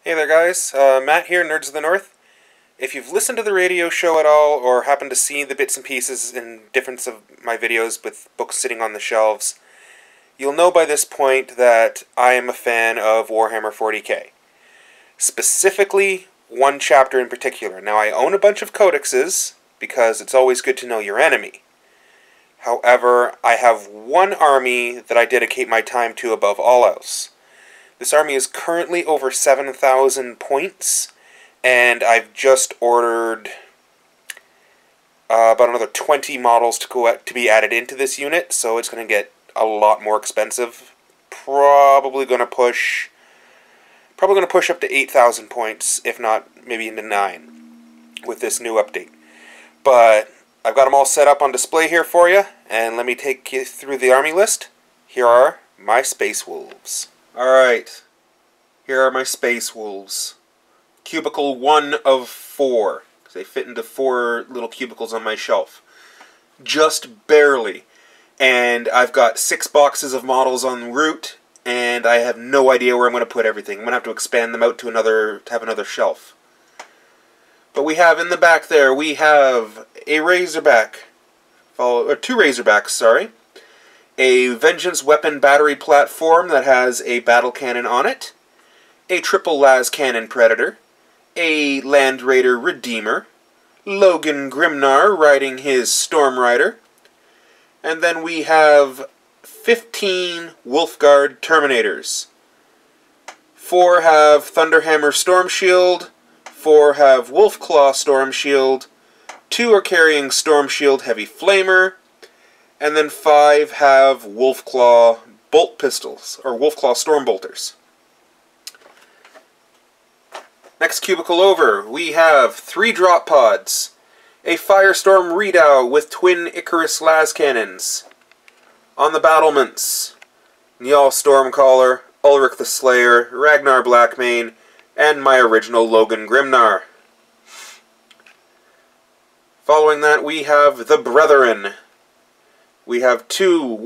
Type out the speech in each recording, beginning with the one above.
Hey there guys, Matt here, Nerds of the North. If you've listened to the radio show at all, or happened to see the bits and pieces and difference of my videos with books sitting on the shelves, you'll know by this point that I am a fan of Warhammer 40k. Specifically, one chapter in particular. Now I own a bunch of codexes, because it's always good to know your enemy. However, I have one army that I dedicate my time to above all else. This army is currently over 7,000 points, and I've just ordered about another 20 models to be added into this unit, so it's going to get a lot more expensive. Probably going to push up to 8,000 points, if not maybe into 9, with this new update. But I've got them all set up on display here for you, and let me take you through the army list. Here are my Space Wolves. Alright, here are my Space Wolves. Cubicle 1 of 4, because they fit into 4 little cubicles on my shelf. Just barely. And I've got 6 boxes of models en route, and I have no idea where I'm going to put everything. I'm going to have to expand them out to have another shelf. But we have in the back there, we have a Razorback, or 2 Razorbacks, sorry. A Vengeance weapon battery platform that has a battle cannon on it, a triple las cannon Predator, a Land Raider Redeemer, Logan Grimnar riding his Storm Rider, and then we have 15 Wolfguard Terminators. 4 have Thunderhammer Storm Shield, 4 have Wolfclaw Storm Shield, 2 are carrying Storm Shield Heavy Flamer, and then 5 have Wolfclaw Bolt Pistols, or Wolfclaw Storm Bolters. Next cubicle over, we have 3 drop pods, a Firestorm Redoubt with twin Icarus las cannons. On the battlements, Njal Stormcaller, Ulrich the Slayer, Ragnar Blackmane, and my original Logan Grimnar. Following that, we have the Brethren. We have 2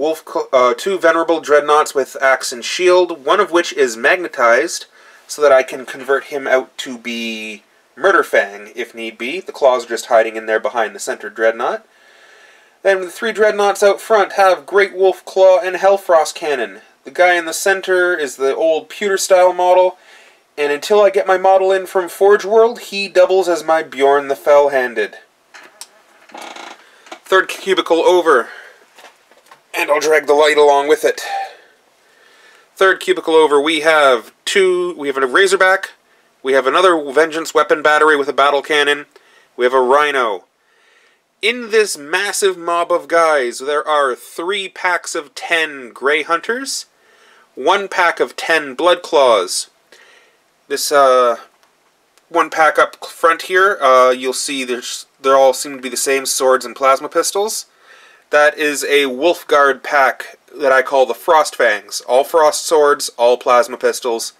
Venerable Dreadnoughts with Axe and Shield, one of which is magnetized, so that I can convert him out to be Murderfang, if need be. The claws are just hiding in there behind the center Dreadnought. Then the 3 Dreadnoughts out front have Great Wolf Claw and Hellfrost Cannon. The guy in the center is the old pewter-style model, and until I get my model in from Forge World, he doubles as my Bjorn the Fell-Handed. Third cubicle over, and I'll drag the light along with it. Third cubicle over, we have a Razorback, we have another Vengeance weapon battery with a battle cannon, we have a Rhino. In this massive mob of guys, there are 3 packs of 10 Grey Hunters, 1 pack of 10 Blood Claws. This one pack up front here, you'll see they all seem to be the same swords and plasma pistols. That is a Wolfguard pack that I call the Frost Fangs. All frost swords, all plasma pistols.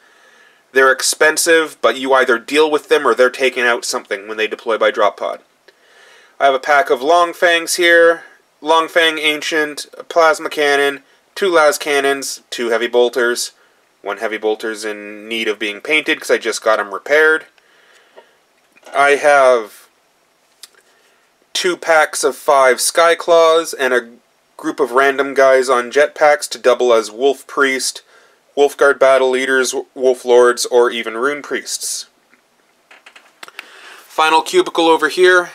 They're expensive, but you either deal with them or they're taking out something when they deploy by drop pod. I have a pack of Long Fangs here, Long Fang Ancient, a plasma cannon, 2 las cannons, 2 heavy bolters. 1 heavy bolter's in need of being painted because I just got him repaired. I have 2 packs of 5 Skyclaws and a group of random guys on jetpacks to double as Wolf Priest, Wolfguard Battle Leaders, Wolf Lords, or even Rune Priests. Final cubicle over here.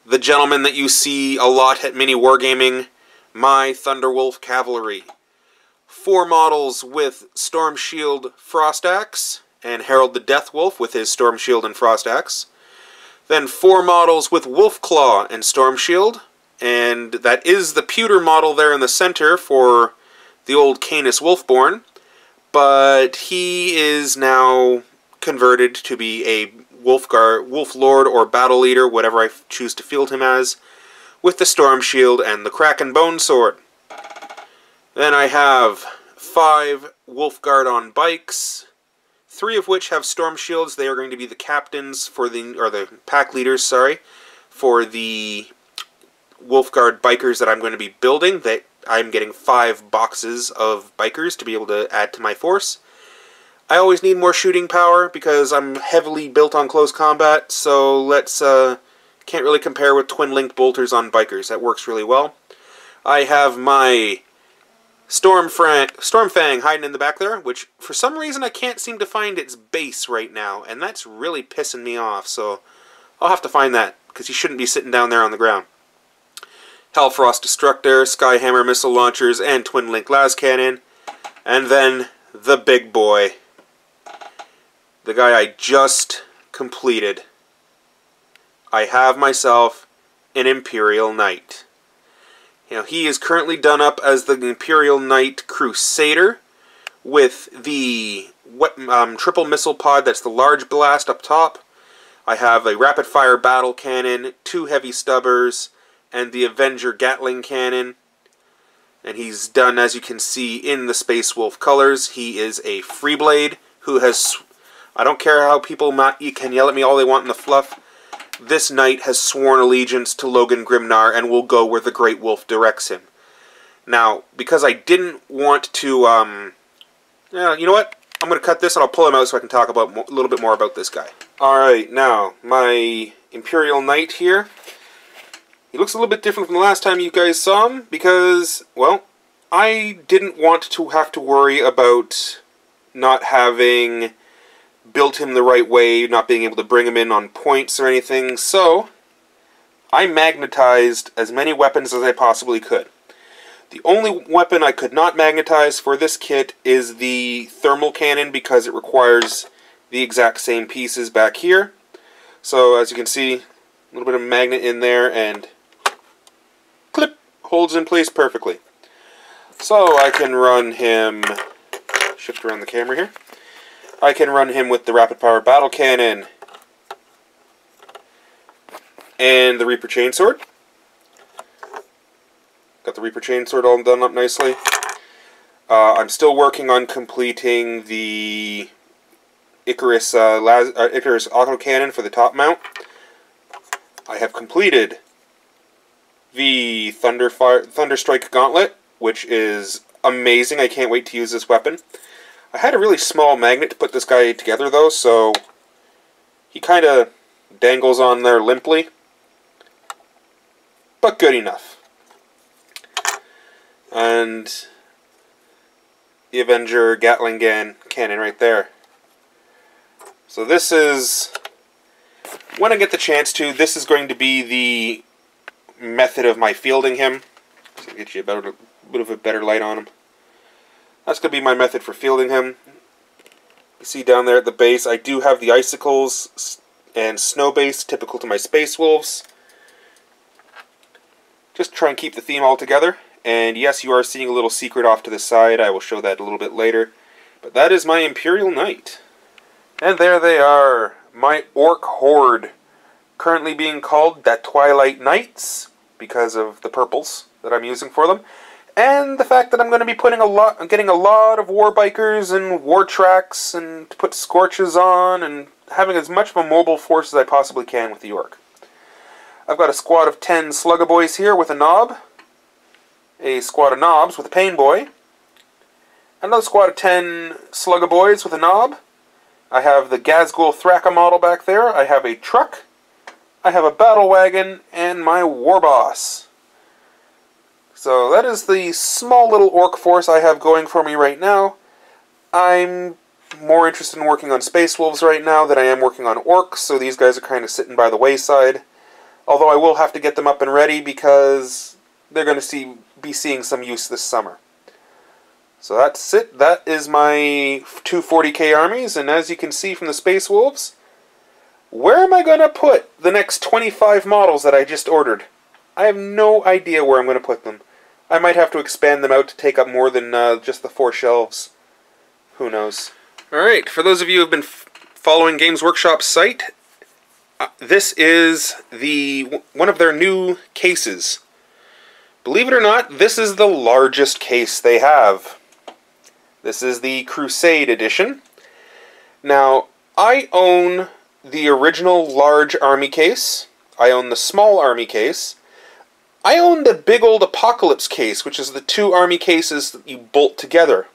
The gentleman that you see a lot at Mini Wargaming, my Thunderwolf Cavalry. 4 models with Storm Shield Frost Axe, and Harold the Deathwolf with his Storm Shield and Frost Axe. Then 4 models with Wolfclaw and Storm Shield, and that is the pewter model there in the center for the old Canis Wolfborn, but he is now converted to be a Wolf Lord or Battle Leader, whatever I choose to field him as, with the Storm Shield and the Kraken Bone Sword. Then I have 5 Wolfguard on bikes, 3 of which have Storm Shields. They are going to be the captains or the pack leaders, sorry, for the Wolfguard bikers that I'm going to be building. I'm getting 5 boxes of bikers to be able to add to my force. I always need more shooting power because I'm heavily built on close combat, so let's, can't really compare with twin-linked bolters on bikers. That works really well. I have my Stormfang hiding in the back there, which for some reason I can't seem to find its base right now, and that's really pissing me off, so I'll have to find that, because he shouldn't be sitting down there on the ground. Hellfrost Destructor, Skyhammer missile launchers, and twin-link las cannon, and then the big boy. The guy I just completed. I have myself an Imperial Knight. You know, he is currently done up as the Imperial Knight Crusader with the triple missile pod, that's the large blast up top. I have a rapid fire battle cannon, 2 heavy stubbers, and the Avenger Gatling cannon. And he's done, as you can see, in the Space Wolf colors. He is a Freeblade who has... I don't care how people can yell at me all they want in the fluff. This knight has sworn allegiance to Logan Grimnar and will go where the Great Wolf directs him. Now, because I didn't want to, you know what? I'm going to cut this and I'll pull him out so I can talk about a little bit more about this guy. Alright, now, my Imperial Knight here. He looks a little bit different from the last time you guys saw him because, well, I didn't want to have to worry about not having built him the right way, not being able to bring him in on points or anything, so I magnetized as many weapons as I possibly could. The only weapon I could not magnetize for this kit is the thermal cannon because it requires the exact same pieces back here. So as you can see, a little bit of magnet in there and clip, holds in place perfectly. So I can run him, shift around the camera here. I can run him with the Rapid Power Battle Cannon and the Reaper Chainsword. Got the Reaper Chainsword all done up nicely. I'm still working on completing the Icarus Autocannon for the top mount. I have completed the Thunderstrike Gauntlet, which is amazing. I can't wait to use this weapon. I had a really small magnet to put this guy together, though, so he kind of dangles on there limply, but good enough. And the Avenger Gatling cannon right there. So this is, when I get the chance to, this is going to be the method of my fielding him. So get you a bit of a better light on him. That's going to be my method for fielding him. You see down there at the base, I do have the icicles and snow base, typical to my Space Wolves. Just try and keep the theme all together. And yes, you are seeing a little secret off to the side. I will show that a little bit later. But that is my Imperial Knight. And there they are, my Orc Horde. Currently being called the Twilight Knights because of the purples that I'm using for them. And the fact that I'm going to be getting a lot of war bikers and war tracks and to put scorches on and having as much of a mobile force as I possibly can with the Orc. I've got a squad of 10 Sluggaboys here with a knob, a squad of knobs with a Pain Boy, another squad of 10 Sluggaboys with a knob. I have the Gazgul Thraka model back there. I have a truck, I have a battle wagon, and my war boss. So that is the small little orc force I have going for me right now. I'm more interested in working on Space Wolves right now than I am working on orcs, so these guys are kind of sitting by the wayside. Although I will have to get them up and ready because they're going to be seeing some use this summer. So that's it. That is my 240k armies, and as you can see from the Space Wolves, where am I going to put the next 25 models that I just ordered? I have no idea where I'm going to put them. I might have to expand them out to take up more than just the 4 shelves. Who knows? Alright, for those of you who have been following Games Workshop's site, this is one of their new cases. Believe it or not, this is the largest case they have. This is the Crusade edition. Now, I own the original large army case. I own the small army case. I own the big old Apocalypse case, which is the 2 army cases that you bolt together.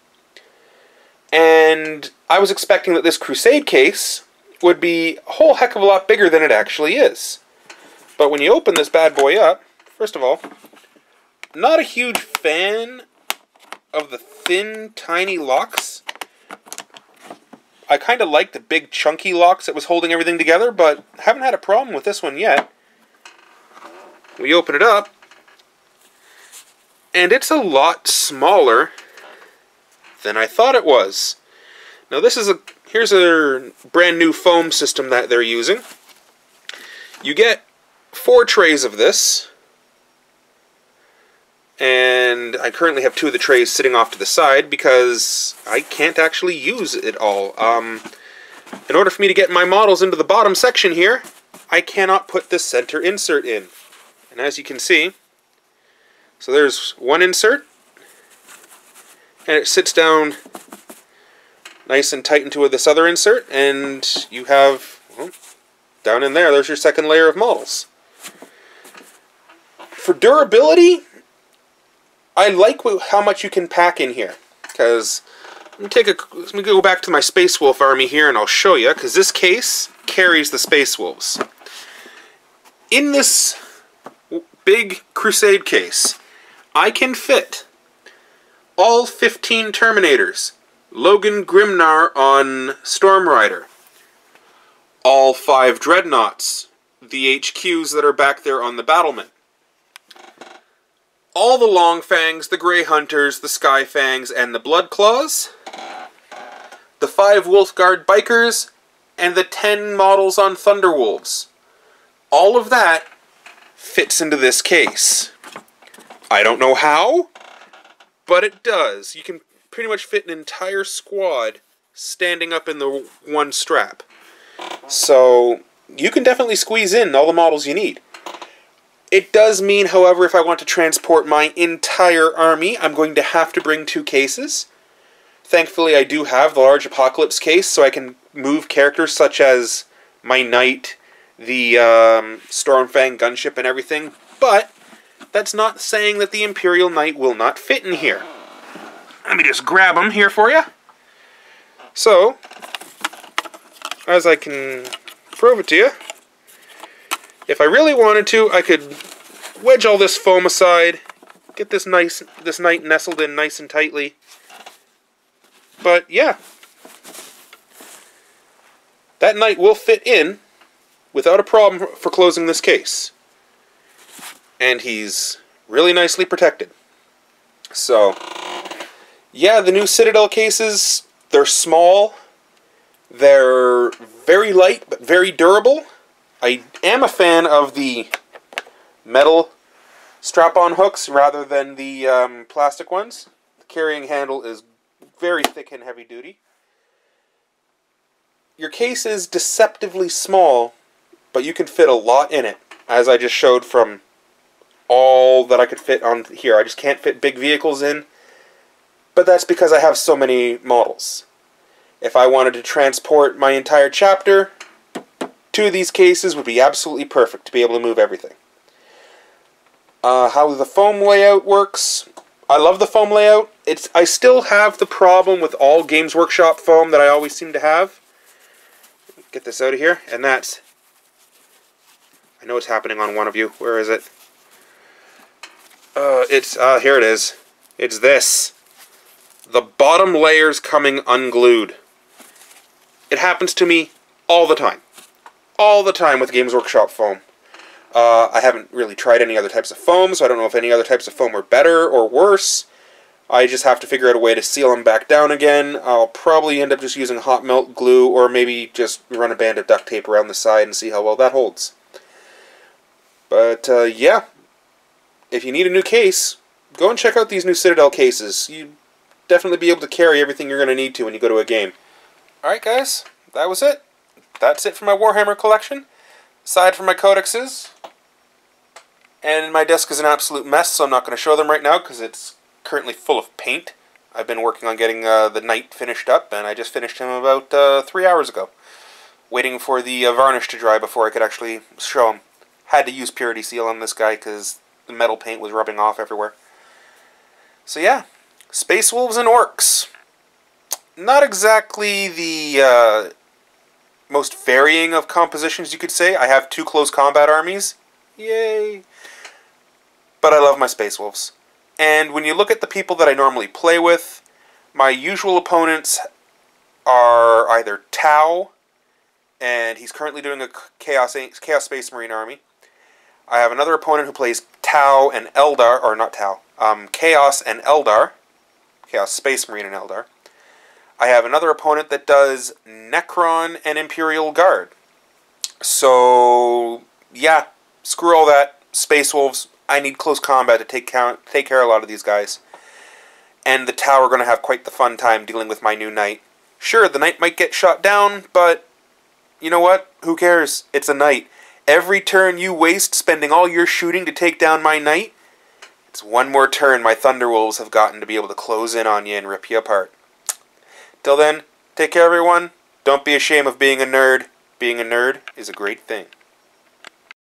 And I was expecting that this Crusade case would be a whole heck of a lot bigger than it actually is. But when you open this bad boy up, first of all, not a huge fan of the thin, tiny locks. I kind of like the big, chunky locks that was holding everything together, but haven't had a problem with this one yet. We open it up, and it's a lot smaller than I thought it was. Now here's a brand new foam system that they're using. You get 4 trays of this, and I currently have 2 of the trays sitting off to the side because I can't actually use it all. In order for me to get my models into the bottom section here, I cannot put this center insert in. And as you can see, so there's one insert, and it sits down nice and tight into this other insert, and you have, well, down in there's your second layer of models. For durability, I like how much you can pack in here, because let me go back to my Space Wolf army here and I'll show you, because this case carries the Space Wolves. In this big Crusade case, I can fit all 15 Terminators, Logan Grimnar on Storm Rider, all 5 Dreadnoughts, the HQs that are back there on the Battlement, all the Long Fangs, the Grey Hunters, the Sky Fangs, and the Blood Claws, the 5 Wolfguard Bikers, and the 10 models on Thunderwolves. All of that fits into this case. I don't know how, but it does. You can pretty much fit an entire squad standing up in the one strap. So you can definitely squeeze in all the models you need. It does mean, however, if I want to transport my entire army, I'm going to have to bring 2 cases. Thankfully, I do have the large Apocalypse case, so I can move characters such as my Knight, the Stormfang gunship and everything, but that's not saying that the Imperial Knight will not fit in here. Let me just grab them here for you. So, as I can prove it to you, if I really wanted to, I could wedge all this foam aside, get this Knight nestled in nice and tightly. But yeah, that Knight will fit in without a problem for closing this case. And he's really nicely protected. So, yeah, the new Citadel cases, they're small, they're very light but very durable. I am a fan of the metal strap-on hooks rather than the plastic ones. The carrying handle is very thick and heavy duty. Your case is deceptively small, but you can fit a lot in it, as I just showed from all that I could fit on here. I just can't fit big vehicles in, but that's because I have so many models. If I wanted to transport my entire chapter, 2 of these cases would be absolutely perfect to be able to move everything. How the foam layout works, I love the foam layout. I still have the problem with all Games Workshop foam that I always seem to have. Get this out of here, and that's... I know it's happening on one of you. Where is it? Here it is. It's this. The bottom layer's coming unglued. It happens to me all the time. All the time with Games Workshop foam. I haven't really tried any other types of foam, so I don't know if any other types of foam are better or worse. I just have to figure out a way to seal them back down again. I'll probably end up just using hot melt glue, or maybe just run a band of duct tape around the side and see how well that holds. But, yeah. If you need a new case, go and check out these new Citadel cases. You'll definitely be able to carry everything you're going to need to when you go to a game. Alright guys, that was it. That's it for my Warhammer collection. Aside from my codexes, and my desk is an absolute mess, so I'm not going to show them right now because it's currently full of paint. I've been working on getting the Knight finished up, and I just finished him about 3 hours ago. Waiting for the varnish to dry before I could actually show him. Had to use Purity Seal on this guy because the metal paint was rubbing off everywhere. So yeah, Space Wolves and Orcs. not exactly the most varying of compositions, you could say. I have 2 close combat armies. Yay! But I love my Space Wolves. And when you look at the people that I normally play with, my usual opponents are either Tau, and he's currently doing a Chaos Space Marine army. I have another opponent who plays Tau and Eldar, or not Tau, Chaos and Eldar. Chaos Space Marine and Eldar. I have another opponent that does Necron and Imperial Guard. So, yeah, screw all that. Space Wolves, I need close combat to take care of a lot of these guys. And the Tau are going to have quite the fun time dealing with my new Knight. Sure, the Knight might get shot down, but you know what? Who cares? It's a Knight. Every turn you waste spending all your shooting to take down my Knight, it's one more turn my Thunderwolves have gotten to be able to close in on you and rip you apart. Till then, take care everyone. Don't be ashamed of being a nerd. Being a nerd is a great thing.